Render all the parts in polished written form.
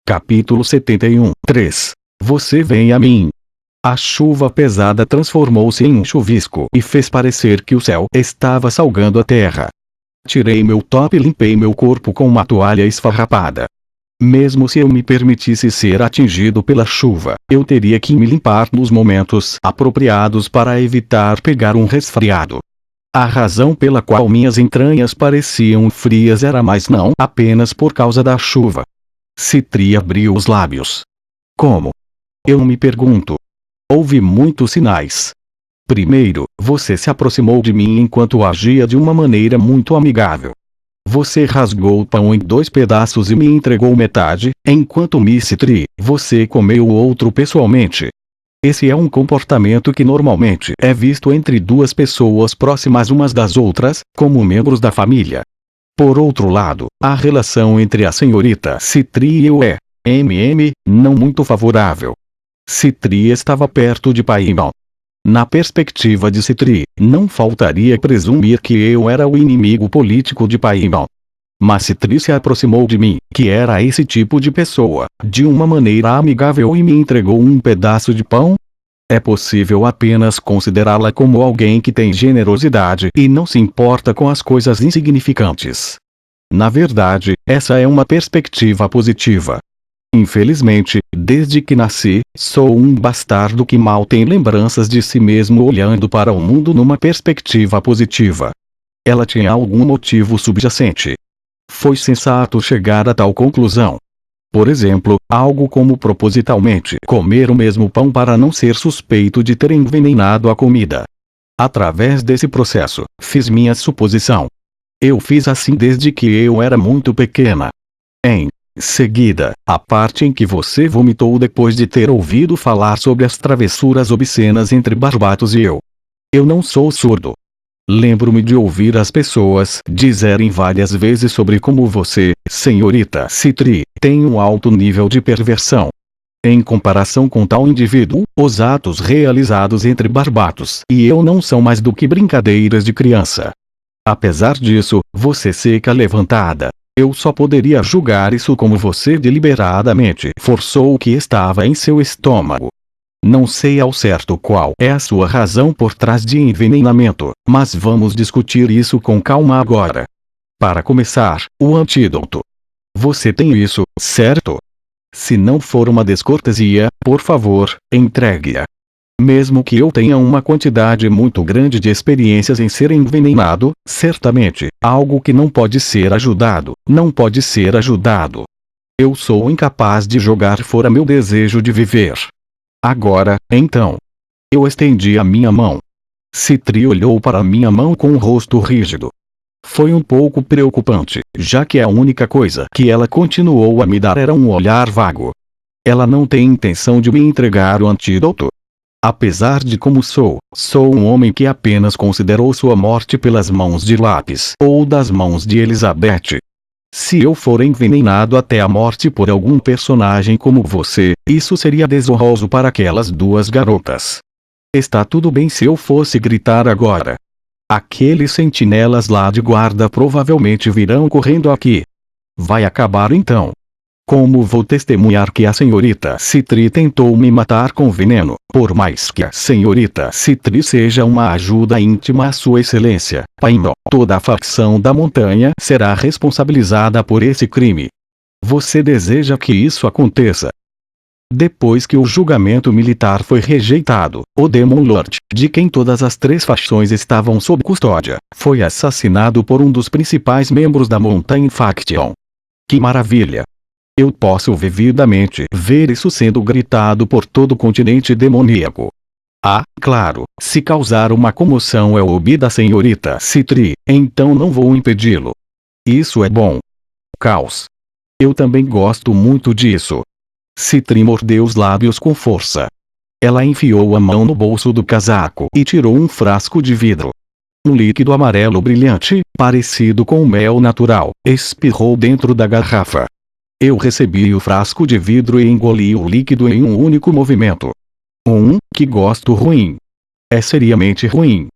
Capítulo 71. 3. Você vem a mim. A chuva pesada transformou-se em um chuvisco e fez parecer que o céu estava salgando a terra. Tirei meu top e limpei meu corpo com uma toalha esfarrapada. Mesmo se eu me permitisse ser atingido pela chuva, eu teria que me limpar nos momentos apropriados para evitar pegar um resfriado. A razão pela qual minhas entranhas pareciam frias era mais não apenas por causa da chuva. Citri abriu os lábios. Como? Eu me pergunto. Houve muitos sinais. Primeiro, você se aproximou de mim enquanto agia de uma maneira muito amigável. Você rasgou o pão em 2 pedaços e me entregou metade, enquanto Citri, você comeu o outro pessoalmente. Esse é um comportamento que normalmente é visto entre 2 pessoas próximas umas das outras, como membros da família. Por outro lado, a relação entre a senhorita Citri e eu é, não muito favorável. Citri estava perto de Paimon. Na perspectiva de Citri, não faltaria presumir que eu era o inimigo político de Paimon. Mas Citri se aproximou de mim, que era esse tipo de pessoa, de uma maneira amigável e me entregou um pedaço de pão? É possível apenas considerá-la como alguém que tem generosidade e não se importa com as coisas insignificantes. Na verdade, essa é uma perspectiva positiva. Infelizmente, desde que nasci, sou um bastardo que mal tem lembranças de si mesmo olhando para o mundo numa perspectiva positiva. Ela tinha algum motivo subjacente. Foi sensato chegar a tal conclusão. Por exemplo, algo como propositalmente comer o mesmo pão para não ser suspeito de ter envenenado a comida. Através desse processo, fiz minha suposição. Eu fiz assim desde que eu era muito pequena. Em seguida, a parte em que você vomitou depois de ter ouvido falar sobre as travessuras obscenas entre Barbatos e eu. Eu não sou surdo. Lembro-me de ouvir as pessoas dizerem várias vezes sobre como você, senhorita Citri, tem um alto nível de perversão. Em comparação com tal indivíduo, os atos realizados entre Barbatos e eu não são mais do que brincadeiras de criança. Apesar disso, você seca levantada. Eu só poderia julgar isso como você deliberadamente forçou o que estava em seu estômago. Não sei ao certo qual é a sua razão por trás de envenenamento, mas vamos discutir isso com calma agora. Para começar, o antídoto. Você tem isso, certo? Se não for uma descortesia, por favor, entregue-a. Mesmo que eu tenha uma quantidade muito grande de experiências em ser envenenado, certamente, algo que não pode ser ajudado, não pode ser ajudado. Eu sou incapaz de jogar fora meu desejo de viver. Agora, então. Eu estendi a minha mão. Citri olhou para minha mão com o rosto rígido. Foi um pouco preocupante, já que a única coisa que ela continuou a me dar era um olhar vago. Ela não tem intenção de me entregar o antídoto? Apesar de como sou um homem que apenas considerou sua morte pelas mãos de Lápis ou das mãos de Elizabeth. Se eu for envenenado até a morte por algum personagem como você, isso seria desonroso para aquelas 2 garotas. Está tudo bem se eu fosse gritar agora. Aqueles sentinelas lá de guarda provavelmente virão correndo aqui. Vai acabar então. Como vou testemunhar que a senhorita Citri tentou me matar com veneno, por mais que a senhorita Citri seja uma ajuda íntima à sua excelência, Paimon, toda a facção da montanha será responsabilizada por esse crime. Você deseja que isso aconteça? Depois que o julgamento militar foi rejeitado, o Demon Lord, de quem todas as 3 facções estavam sob custódia, foi assassinado por um dos principais membros da Mountain Faction. Que maravilha! Eu posso vividamente ver isso sendo gritado por todo o continente demoníaco. Ah, claro, se causar uma comoção é o hobby da senhorita Citri, então não vou impedi-lo. Isso é bom. Caos. Eu também gosto muito disso. Citri mordeu os lábios com força. Ela enfiou a mão no bolso do casaco e tirou um frasco de vidro. Um líquido amarelo brilhante, parecido com mel natural, espirrou dentro da garrafa. Eu recebi o frasco de vidro e engoli o líquido em um único movimento. Que gosto ruim. É seriamente ruim.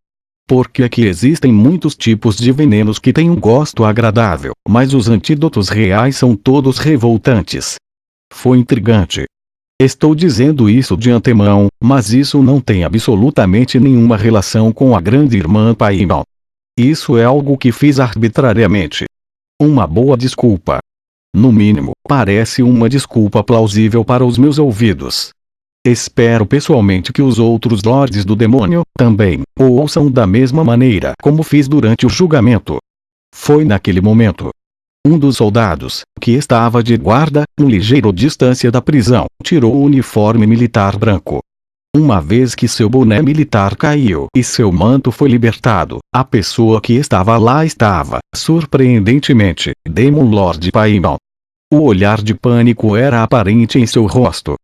Porque aqui existem muitos tipos de venenos que têm um gosto agradável, mas os antídotos reais são todos revoltantes. Foi intrigante. Estou dizendo isso de antemão, mas isso não tem absolutamente nenhuma relação com a grande irmã Paimon. Isso é algo que fiz arbitrariamente. Uma boa desculpa. No mínimo, parece uma desculpa plausível para os meus ouvidos. Espero pessoalmente que os outros lordes do demônio, também, o ouçam da mesma maneira como fiz durante o julgamento. Foi naquele momento. Um dos soldados, que estava de guarda, um ligeiro distância da prisão, tirou o uniforme militar branco. Uma vez que seu boné militar caiu e seu manto foi libertado, a pessoa que estava lá estava, surpreendentemente, Demon Lord Paimon. O olhar de pânico era aparente em seu rosto.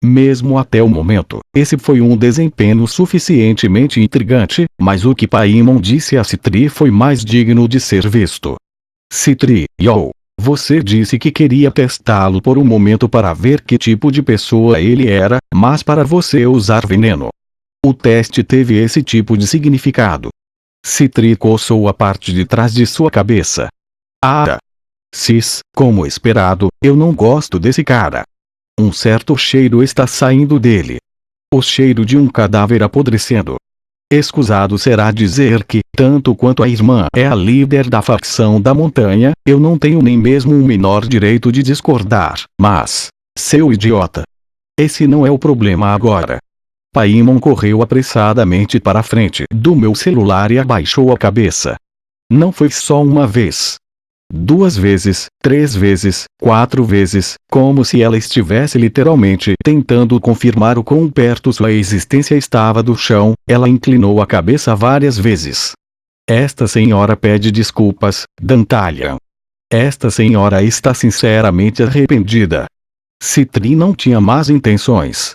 Mesmo até o momento, esse foi um desempenho suficientemente intrigante, mas o que Paimon disse a Citri foi mais digno de ser visto. Citri, você disse que queria testá-lo por um momento para ver que tipo de pessoa ele era, mas para você usar veneno. O teste teve esse tipo de significado. Citri coçou a parte de trás de sua cabeça. Cis, como esperado, eu não gosto desse cara. Um certo cheiro está saindo dele. O cheiro de um cadáver apodrecendo. Escusado será dizer que, tanto quanto a irmã é a líder da facção da montanha, eu não tenho nem mesmo o menor direito de discordar, mas... seu idiota! Esse não é o problema agora. Paimon correu apressadamente para a frente do meu celular e abaixou a cabeça. Não foi só uma vez. 2 vezes, 3 vezes, 4 vezes, como se ela estivesse literalmente tentando confirmar o quão perto sua existência estava do chão. Ela inclinou a cabeça várias vezes. Esta senhora pede desculpas, Dantalian. Esta senhora está sinceramente arrependida. Citri não tinha más intenções.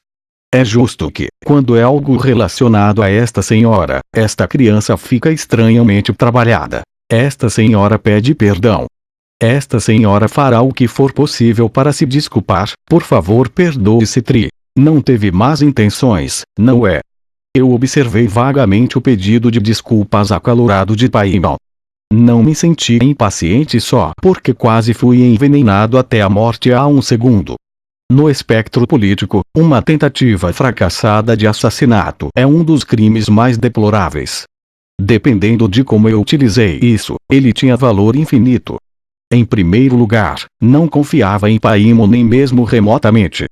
É justo que, quando é algo relacionado a esta senhora, esta criança fica estranhamente trabalhada. Esta senhora pede perdão. Esta senhora fará o que for possível para se desculpar. Por favor, perdoe Citri. Não teve más intenções, não é? Eu observei vagamente o pedido de desculpas acalorado de Paimon. Não me senti impaciente só porque quase fui envenenado até a morte há um segundo. No espectro político, uma tentativa fracassada de assassinato é um dos crimes mais deploráveis. Dependendo de como eu utilizei isso, ele tinha valor infinito. Em primeiro lugar, não confiava em Paimon nem mesmo remotamente.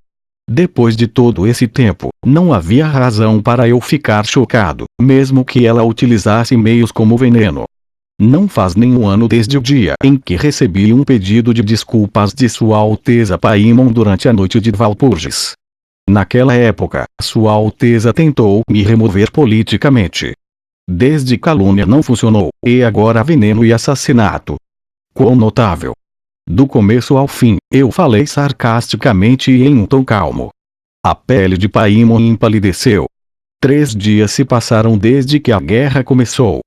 Depois de todo esse tempo, não havia razão para eu ficar chocado, mesmo que ela utilizasse meios como veneno. Não faz nenhum ano desde o dia em que recebi um pedido de desculpas de Sua Alteza Paimon durante a noite de Valpurgis. Naquela época, Sua Alteza tentou me remover politicamente. Desde calúnia não funcionou, e agora veneno e assassinato. Quão notável! Do começo ao fim, eu falei sarcasticamente e em um tom calmo. A pele de Paimon empalideceu. 3 dias se passaram desde que a guerra começou.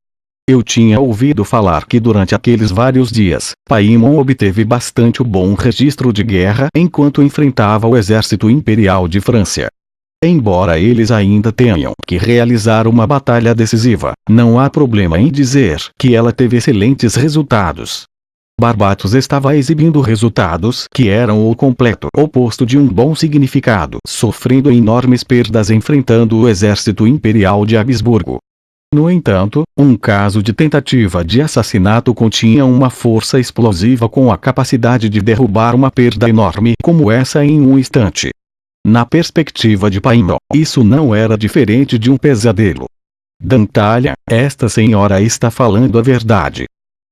Eu tinha ouvido falar que durante aqueles vários dias, Paimon obteve bastante bom registro de guerra enquanto enfrentava o exército imperial de França. Embora eles ainda tenham que realizar uma batalha decisiva, não há problema em dizer que ela teve excelentes resultados. Barbatos estava exibindo resultados que eram o completo oposto de um bom significado, sofrendo enormes perdas enfrentando o exército imperial de Habsburgo. No entanto, um caso de tentativa de assassinato continha uma força explosiva com a capacidade de derrubar uma perda enorme como essa em um instante. Na perspectiva de Paimon, isso não era diferente de um pesadelo. Dantalian, esta senhora está falando a verdade.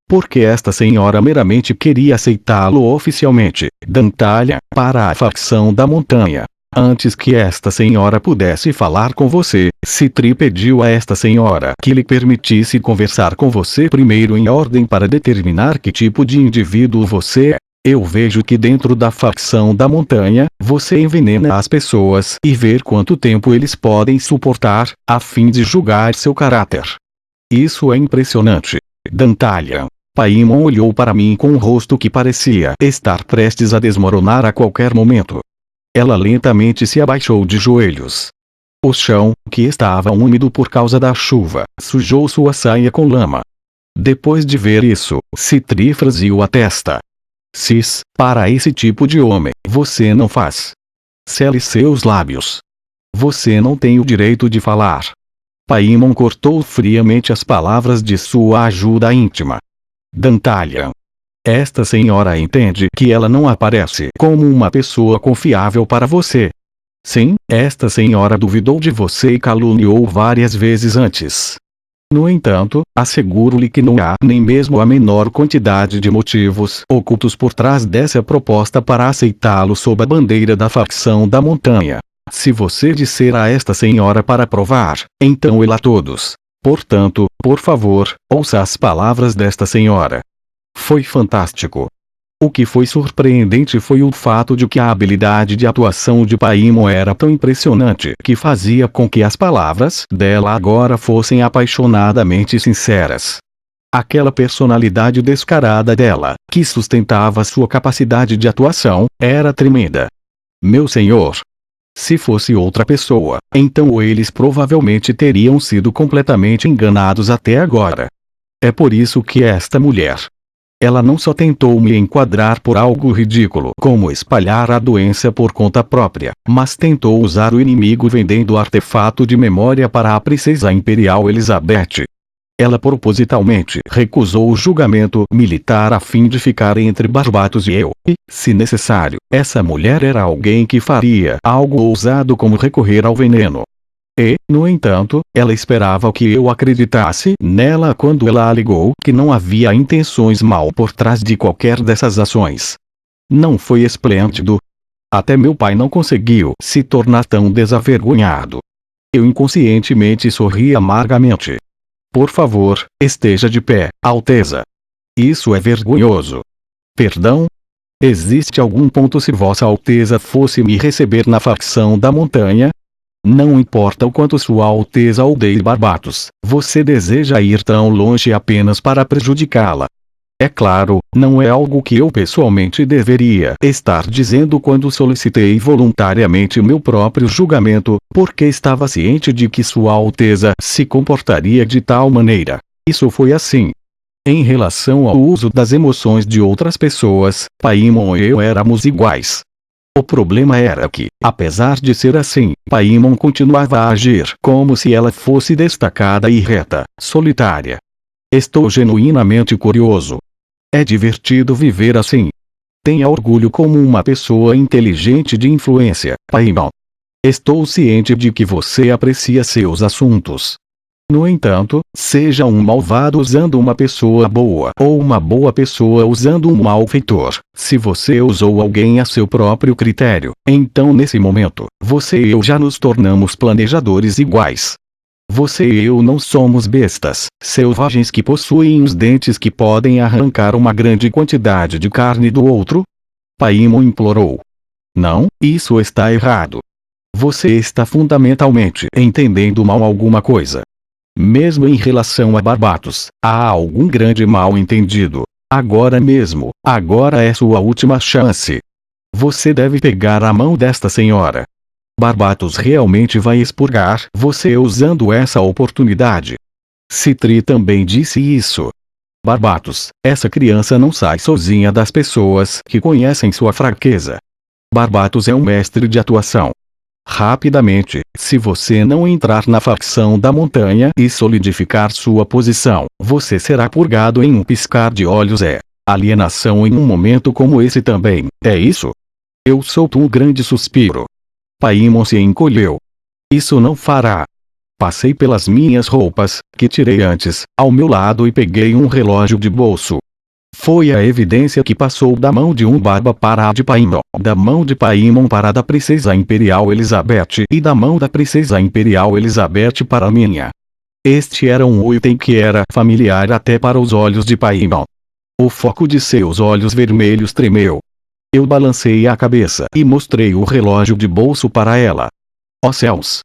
Porque esta senhora meramente queria aceitá-lo oficialmente, Dantalian, para a facção da montanha. Antes que esta senhora pudesse falar com você, Citri pediu a esta senhora que lhe permitisse conversar com você primeiro em ordem para determinar que tipo de indivíduo você é. Eu vejo que dentro da facção da montanha, você envenena as pessoas e vê quanto tempo eles podem suportar, a fim de julgar seu caráter. Isso é impressionante. Dantalian. Paimon olhou para mim com um rosto que parecia estar prestes a desmoronar a qualquer momento. Ela lentamente se abaixou de joelhos. O chão, que estava úmido por causa da chuva, sujou sua saia com lama. Depois de ver isso, Citri franziu a testa. Cis, para esse tipo de homem, você não faz. Cele seus lábios. Você não tem o direito de falar. Paimon cortou friamente as palavras de sua ajuda íntima. Dantalian. Esta senhora entende que ela não aparece como uma pessoa confiável para você. Sim, esta senhora duvidou de você e caluniou várias vezes antes. No entanto, asseguro-lhe que não há nem mesmo a menor quantidade de motivos ocultos por trás dessa proposta para aceitá-lo sob a bandeira da facção da montanha. Se você disser a esta senhora para provar, então ele a todos. Portanto, por favor, ouça as palavras desta senhora. Foi fantástico. O que foi surpreendente foi o fato de que a habilidade de atuação de Paimon era tão impressionante que fazia com que as palavras dela agora fossem apaixonadamente sinceras. Aquela personalidade descarada dela, que sustentava sua capacidade de atuação, era tremenda. Meu senhor. Se fosse outra pessoa, então eles provavelmente teriam sido completamente enganados até agora. É por isso que esta mulher. Ela não só tentou me enquadrar por algo ridículo como espalhar a doença por conta própria, mas tentou usar o inimigo vendendo o artefato de memória para a princesa imperial Elizabeth. Ela propositalmente recusou o julgamento militar a fim de ficar entre Barbatos e eu, e, se necessário, essa mulher era alguém que faria algo ousado como recorrer ao veneno. E, no entanto, ela esperava que eu acreditasse nela quando ela alegou que não havia intenções mal por trás de qualquer dessas ações. Não foi esplêndido? Até meu pai não conseguiu se tornar tão desavergonhado. Eu inconscientemente sorri amargamente. Por favor, esteja de pé, Alteza. Isso é vergonhoso. Perdão? Existe algum ponto se Vossa Alteza fosse me receber na facção da montanha? Não importa o quanto Sua Alteza odeie Barbatos, você deseja ir tão longe apenas para prejudicá-la. É claro, não é algo que eu pessoalmente deveria estar dizendo quando solicitei voluntariamente meu próprio julgamento, porque estava ciente de que Sua Alteza se comportaria de tal maneira. Isso foi assim. Em relação ao uso das emoções de outras pessoas, Paimon e eu éramos iguais. O problema era que, apesar de ser assim, Paimon continuava a agir como se ela fosse destacada e reta, solitária. Estou genuinamente curioso. É divertido viver assim. Tenha orgulho como uma pessoa inteligente de influência, Paimon. Estou ciente de que você aprecia seus assuntos. No entanto, seja um malvado usando uma pessoa boa ou uma boa pessoa usando um malfeitor, se você usou alguém a seu próprio critério, então nesse momento, você e eu já nos tornamos planejadores iguais. Você e eu não somos bestas, selvagens que possuem os dentes que podem arrancar uma grande quantidade de carne do outro? Paimon implorou. Não, isso está errado. Você está fundamentalmente entendendo mal alguma coisa. Mesmo em relação a Barbatos, há algum grande mal-entendido. Agora mesmo, agora é sua última chance. Você deve pegar a mão desta senhora. Barbatos realmente vai expurgar você usando essa oportunidade. Citri também disse isso. Barbatos, essa criança não sai sozinha das pessoas que conhecem sua fraqueza. Barbatos é um mestre de atuação. Rapidamente, se você não entrar na facção da montanha e solidificar sua posição, você será purgado em um piscar de olhos. É alienação em um momento como esse também, é isso? Eu solto um grande suspiro. Paimon se encolheu. Isso não fará. Passei pelas minhas roupas, que tirei antes, ao meu lado e peguei um relógio de bolso. Foi a evidência que passou da mão de um barba para a de Paimon, da mão de Paimon para a da princesa imperial Elizabeth e da mão da princesa imperial Elizabeth para a minha. Este era um item que era familiar até para os olhos de Paimon. O foco de seus olhos vermelhos tremeu. Eu balancei a cabeça e mostrei o relógio de bolso para ela. Ó céus!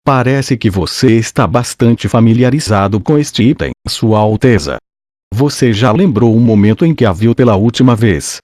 Parece que você está bastante familiarizado com este item, Sua Alteza. Você já lembrou o momento em que a viu pela última vez,